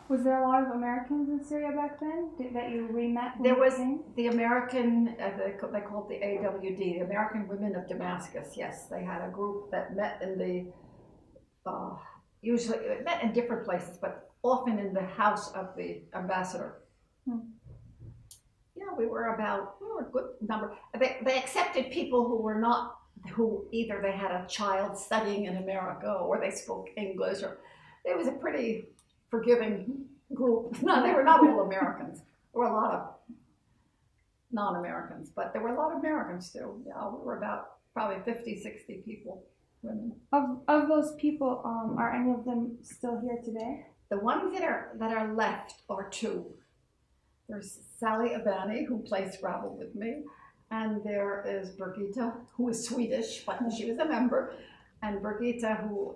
Was there a lot of Americans in Syria back then that you re-met? There was the American, they called the AWD, the American Women of Damascus. Yes, they had a group that met in usually it met in different places, but often in the house of the ambassador. Yeah, we were a good number. They accepted people who either they had a child studying in America or they spoke English, or it was a pretty forgiving group. No, they were not all Americans. There were a lot of non-Americans, but there were a lot of Americans too. Yeah, we were about probably 50, 60 people, women. Of those people, are any of them still here today? The ones that are left are two. There's Sally Abani, who plays Scrabble with me, and there is Birgitta, who is Swedish, but she was a member, and Birgitta, who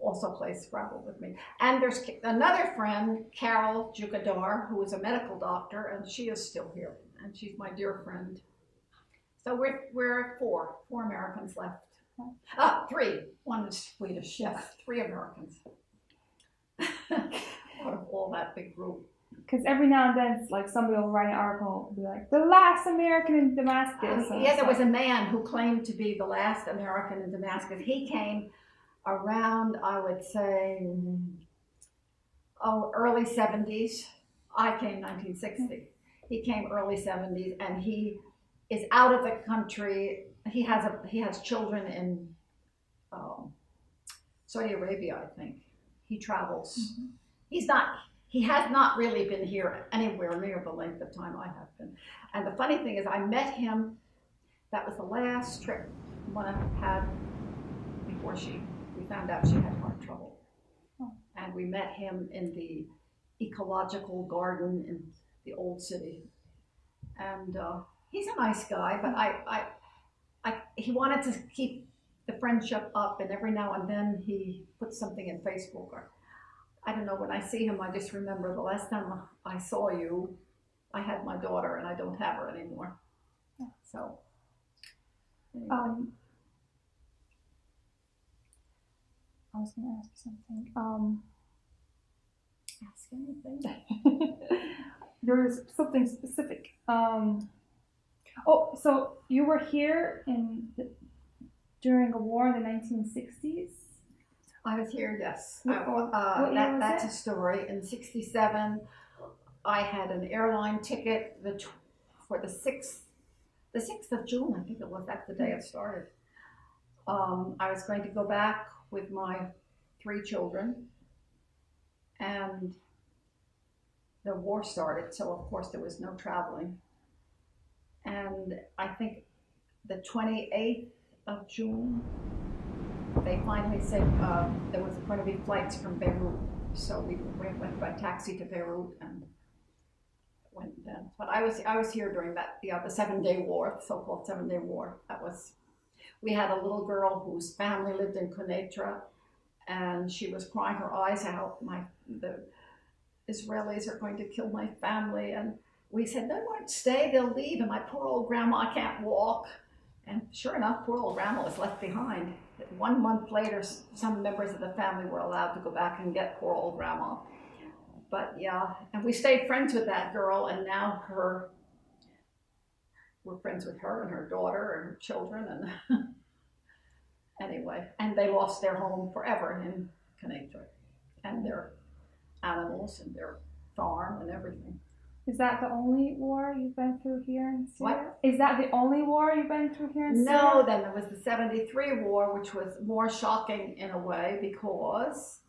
also plays Scrabble with me. And there's another friend, Carol Jukadar, who is a medical doctor, and she is still here, and she's my dear friend. So we're four Americans left. Three. One is Swedish. Yes, three Americans. Out of all that big group. Because every now and then, it's like somebody will write an article and be like, the last American in Damascus. Yeah, there was a man who claimed to be the last American in Damascus. He came around, I would say, early 70s. I came 1960. He came early 70s, and he is out of the country. He has children in Saudi Arabia, I think. He travels. Mm-hmm. He has not really been here anywhere near the length of time I have been. And the funny thing is, I met him. That was the last trip Mona had before we found out she had heart trouble. Oh. And we met him in the ecological garden in the old city. And he's a nice guy, but he wanted to keep the friendship up, and every now and then he puts something in Facebook, or I don't know, when I see him, I just remember the last time I saw you, I had my daughter and I don't have her anymore. So, anyway. I was going to ask you something. Ask anything. There was something specific. So you were here during a war in the 1960s? I was here, yes. That's a story. In '67, I had an airline ticket for the 6th of June, I think it was. That's the day it started. I was going to go back with my 3 children, and the war started, so of course there was no traveling. And I think the 28th of June, they finally said there was going to be flights from Beirut. So we went by taxi to Beirut and went then. But I was here during that, the 7-day war, the so-called 7-day war. We had a little girl whose family lived in Quneitra, and she was crying her eyes out. The Israelis are going to kill my family. And we said, they won't stay, they'll leave. And my poor old grandma can't walk. And sure enough, poor old grandma was left behind. 1 month later, some members of the family were allowed to go back and get poor old grandma. But yeah, and we stayed friends with that girl, and now we're friends with her and her daughter and her children, and anyway, and they lost their home forever in Quneitra, and their animals and their farm and everything. Is that the only war you've been through here in Syria? What? Is that the only war you've been through here in Syria? No, then there was the 73 war, which was more shocking in a way, because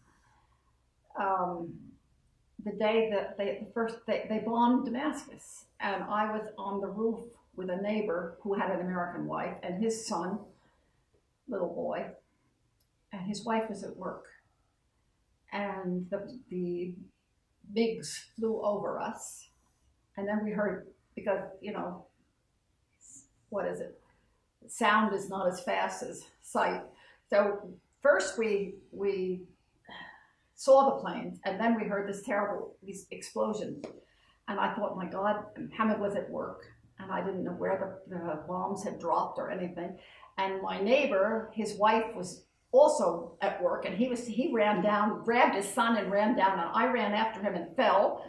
the day that they bombed Damascus, and I was on the roof with a neighbor who had an American wife and his son, little boy, and his wife was at work. And the MiGs flew over us. And then we heard, because, what is it? Sound is not as fast as sight. So first we saw the planes, and then we heard these explosions. And I thought, my God, Hamid was at work, and I didn't know where the bombs had dropped or anything. And my neighbor, his wife was also at work, and he ran down, grabbed his son and ran down, and I ran after him and fell,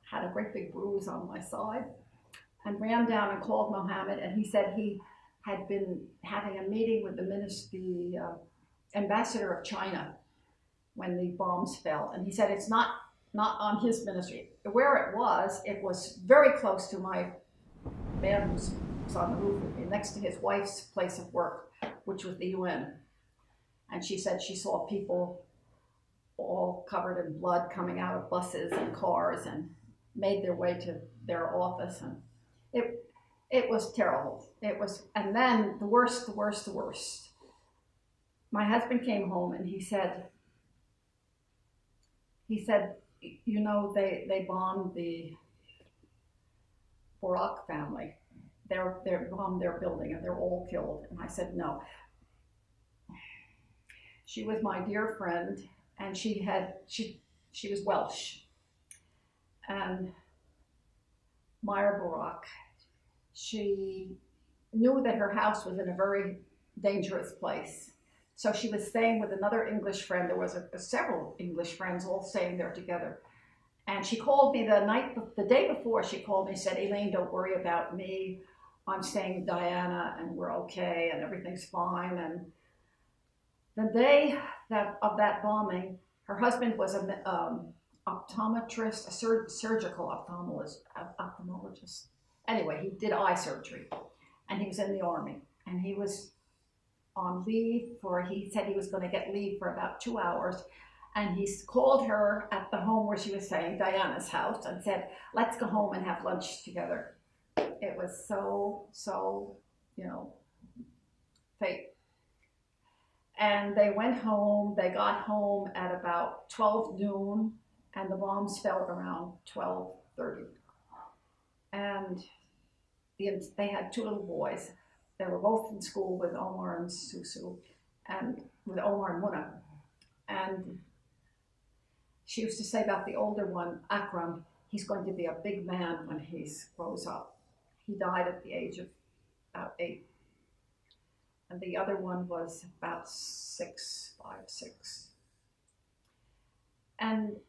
had a great big bruise on my side, and ran down and called Mohammed, and he said he had been having a meeting with the ambassador of China when the bombs fell, and he said it's not on his ministry. Where it was very close to my man who was on the roof with me, next to his wife's place of work, which was the UN. And she said she saw people all covered in blood coming out of buses and cars and made their way to their office. And it was terrible. And then the worst. My husband came home and he said, you know, they bombed the Barak family. They're bombed their building and they're all killed. And I said, no. She was my dear friend, and she was Welsh. And Myra Barak, she knew that her house was in a very dangerous place. So she was staying with another English friend. There was several English friends all staying there together. And she called me the day before. She called me and said, Elaine, don't worry about me. I'm staying with Diana and we're okay and everything's fine. And the day of that bombing, her husband was an optometrist, a surgical ophthalmologist. Anyway, he did eye surgery and he was in the army and he was on leave he said he was going to get leave for about 2 hours. And he called her at the home where she was staying, Diana's house, and said, let's go home and have lunch together. It was so, fate. And they went home, they got home at about 12 noon, and the bombs fell around 12:30. And they had 2 little boys. They were both in school with Omar and Susu, and with Omar and Muna. And she used to say about the older one, Akram, he's going to be a big man when he grows up. He died at the age of about 8. And the other one was about 5, 6. And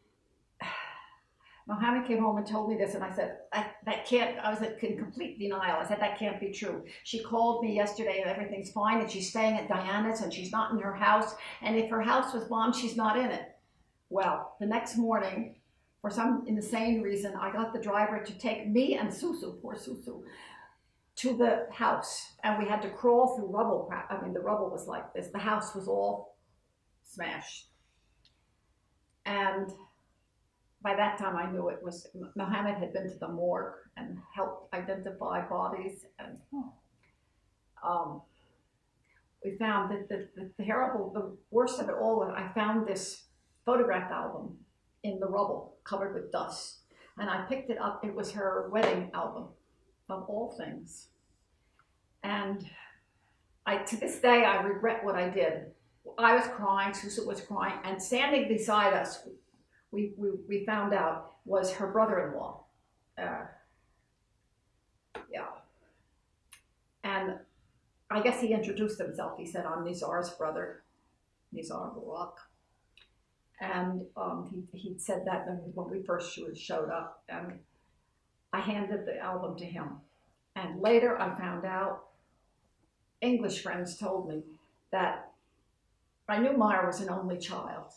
Mohammed came home and told me this, and I said, that can't, I was in complete denial. I said, that can't be true. She called me yesterday and everything's fine, and she's staying at Diana's and she's not in her house. And if her house was bombed, she's not in it. Well, the next morning, for some insane reason, I got the driver to take me and Susu, poor Susu, to the house. And we had to crawl through rubble. I mean, the rubble was like this. The house was all smashed. And by that time, I knew it was, Mohammed had been to the morgue and helped identify bodies. And we found that the worst of it all, I found this photograph album in the rubble covered with dust. And I picked it up. It was her wedding album, of all things. And to this day, I regret what I did. I was crying, Susan was crying, and standing beside us, we found out, was her brother-in-law. Yeah. And I guess he introduced himself. He said, I'm Nizar's brother, Nizar Barak. And he said that when we first showed up. And I handed the album to him. And later I found out, English friends told me that I knew Myra was an only child.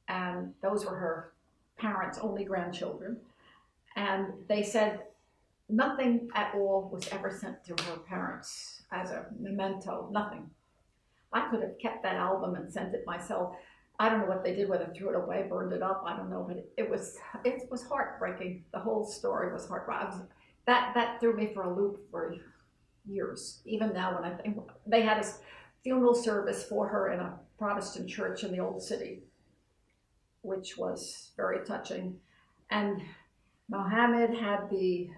And those were her parents' only grandchildren. And they said nothing at all was ever sent to her parents as a memento, nothing. I could have kept that album and sent it myself. I don't know what they did, whether threw it away, burned it up, I don't know, but it was heartbreaking. The whole story was heartbreaking. That threw me for a loop for years. Even now, when I think, they had a funeral service for her in a Protestant church in the old city, which was very touching. And Mohammed had the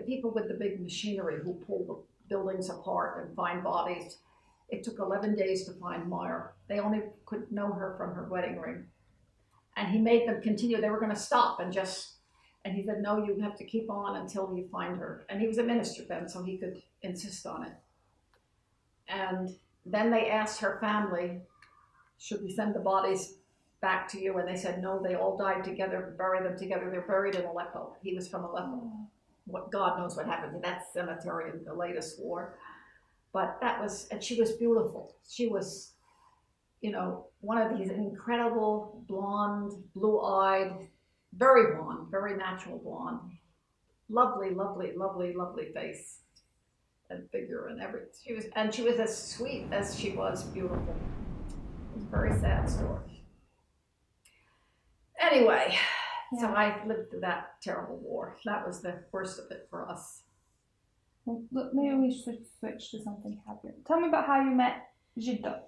people with the big machinery who pull the buildings apart and find bodies. It took 11 days to find Myra. They only could know her from her wedding ring. And he made them continue. They were going to stop and he said, no, you have to keep on until you find her. And he was a minister then, so he could insist on it. And then they asked her family, should we send the bodies back to you? And they said, no, they all died together, bury them together. They're buried in Aleppo. He was from Aleppo. What God knows what happened to that cemetery in the latest war. But that was, and she was beautiful. She was, you know, one of these incredible blonde, blue-eyed, very blonde, very natural blonde, lovely, lovely, lovely, lovely face and figure and everything. She was as sweet as she was beautiful. It was a very sad story. Anyway, so I lived through that terrible war. That was the worst of it for us. Well, look, maybe we should switch to something happier. Tell me about how you met Jiddo.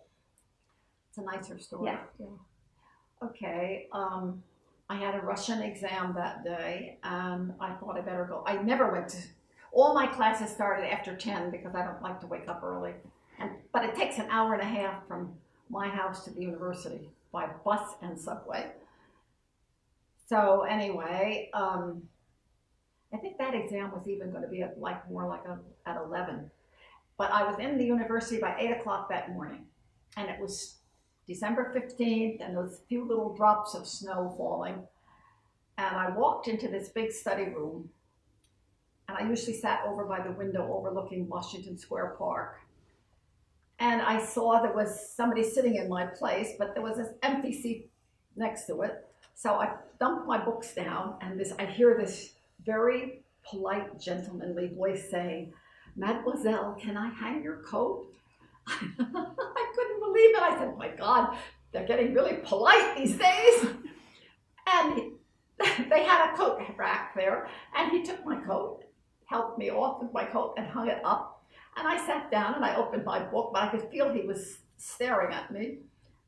It's a nicer story. Yeah. Okay. I had a Russian exam that day, and I thought I better go. I never went to. All my classes started after 10 because I don't like to wake up early. But it takes an hour and a half from my house to the university by bus and subway. So anyway, I think that exam was even going to be at 11. But I was in the university by 8 o'clock that morning, and it was December 15th, and those few little drops of snow falling. And I walked into this big study room, and I usually sat over by the window overlooking Washington Square Park. And I saw there was somebody sitting in my place, but there was this empty seat next to it. So I dumped my books down, and I hear this very polite, gentlemanly voice saying, "Mademoiselle, can I hang your coat?" I couldn't believe it. I said, "My God, they're getting really polite these days." And they had a coat rack there, and he took my coat, helped me off with my coat, and hung it up. And I sat down and I opened my book, but I could feel he was staring at me.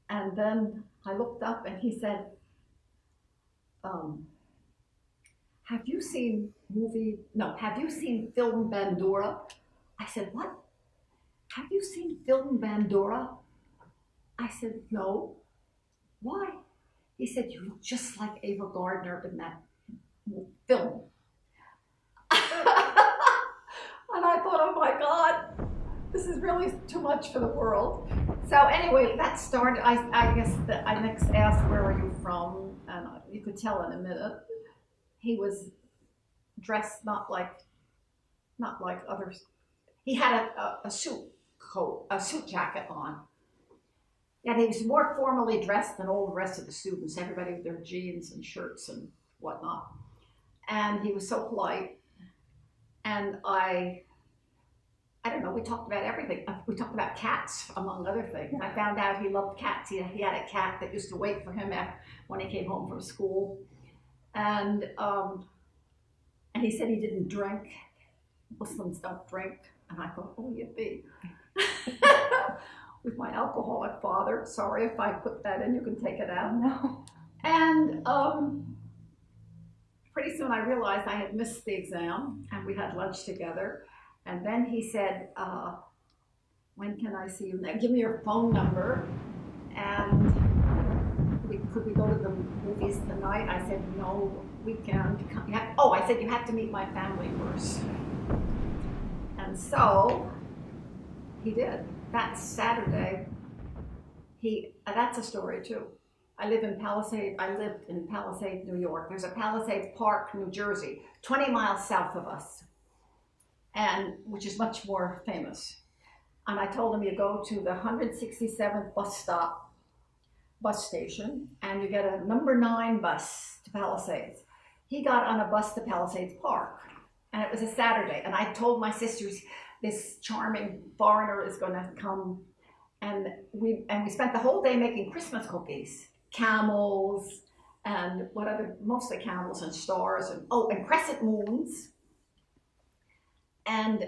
And then I looked up and he said, have you seen film Bandura? I said, what? Have you seen film Bandura? I said, no. Why? He said, you look just like Ava Gardner in that film. And I thought, oh my God, this is really too much for the world. So anyway, that started, I guess I next asked, where are you from? And you could tell in a minute. He was dressed not like others. He had a suit jacket on. And he was more formally dressed than all the rest of the students, everybody with their jeans and shirts and whatnot. And he was so polite. And I don't know, we talked about everything. We talked about cats, among other things. I found out he loved cats. He had a cat that used to wait for him when he came home from school. And he said he didn't drink. Muslims don't drink. And I thought, oh, yippee. With my alcoholic father. Sorry if I put that in, you can take it out. No. And pretty soon I realized I had missed the exam, and we had lunch together. And then he said, when can I see you next? Give me your phone number, and could we go to the movies tonight? I said, no, weekend. I said, you have to meet my family first. And so he did. That Saturday, that's a story too. I lived in Palisades, New York. There's a Palisades Park, New Jersey, 20 miles south of us, and which is much more famous. And I told him, you go to the 167th bus station, and you get a number 9 bus to Palisades. He got on a bus to Palisades Park, and it was a Saturday. And I told my sisters, this charming foreigner is going to come, and we spent the whole day making Christmas cookies, camels, and mostly camels and stars, and crescent moons. And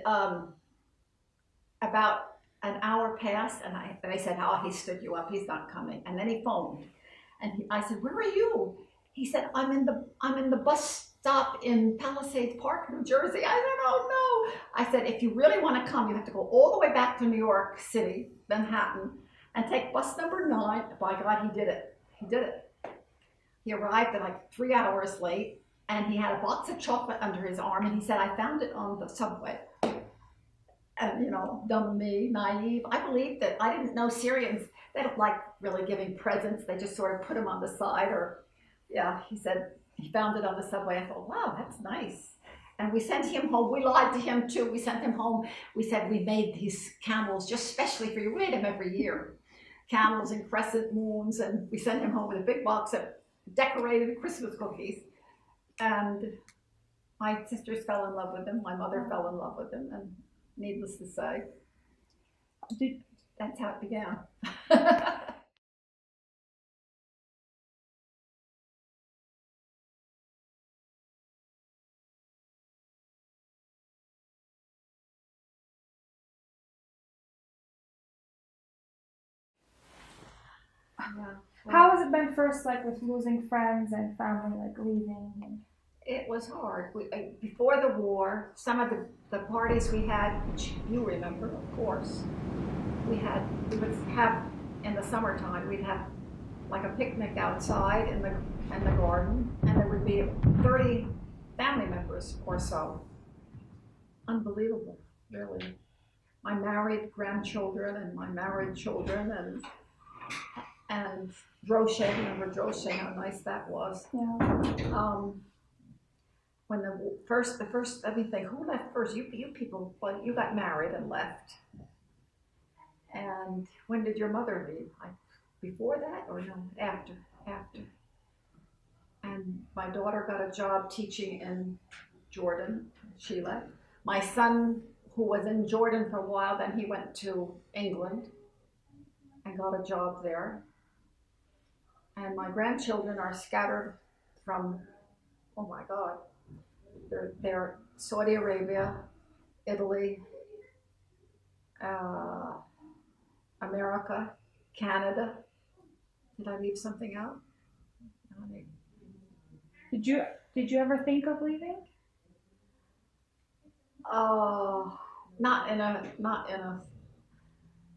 about an hour passed, and I said, oh, he stood you up, he's not coming. And then he phoned, and I said, where are you? He said, I'm in the bus stop in Palisades Park, New Jersey. I said, oh no. I said, if you really want to come, you have to go all the way back to New York City, Manhattan, and take bus number 9. By God, he did it. He arrived at like 3 hours late, and he had a box of chocolate under his arm, and he said, I found it on the subway. And, you know, dumb me, naive. I believed that. I didn't know Syrians, they don't like really giving presents. They just sort of put them on the side or, yeah, he said he found it on the subway. I thought, wow, that's nice. And we sent him home. We lied to him too. We sent him home. We said we made these camels just specially for you. We made them every year. Camels and crescent moons. And we sent him home with a big box of decorated Christmas cookies. And my sisters fell in love with him. My mother fell in love with him. And needless to say, that's how it began. Yeah. How has it been first, like with losing friends and family, like leaving? It was hard. Before the war, some of the parties we had, which you remember, of course, we would have in the summertime. We'd have like a picnic outside in the garden, and there would be 30 family members or so. Unbelievable, really. My married grandchildren and my married children and Drochet, remember Drochet, how nice that was. Yeah. When the first, let me think, who left first? You people, well, you got married and left. And when did your mother leave? Before that or no? After. And my daughter got a job teaching in Jordan. She left. My son, who was in Jordan for a while, then he went to England and got a job there. And my grandchildren are scattered from, oh my God, they're Saudi Arabia, Italy, America, Canada. Did I leave something out? Did you ever think of leaving? Not in a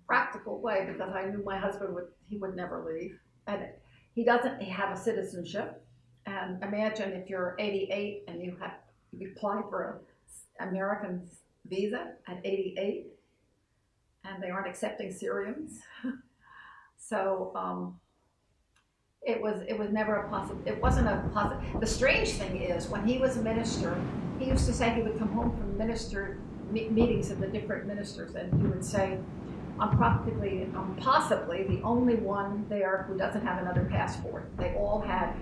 practical way, because I knew my husband would never leave, and he doesn't have a citizenship. And imagine if you're 88 and you apply for an American visa at 88, and they aren't accepting Syrians. So it was never a possible. It wasn't a possible. The strange thing is, when he was a minister, he used to say he would come home from meetings of the different ministers, and he would say, I'm possibly the only one there who doesn't have another passport. They all had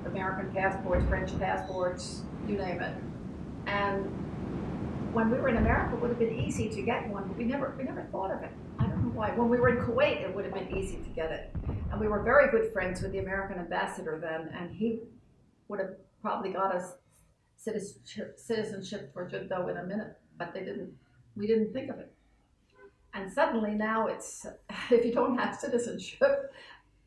American passports, French passports, you name it. And when we were in America, it would have been easy to get one, but we never thought of it. I don't know why. When we were in Kuwait, it would have been easy to get it. And we were very good friends with the American ambassador then, and he would have probably got us citizenship for Jiddo in a minute, but we didn't think of it. And suddenly now it's, if you don't have citizenship,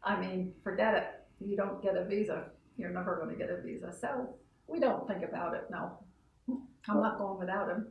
I mean, forget it. You don't get a visa. You're never going to get a visa. So we don't think about it, no. I'm not going without him.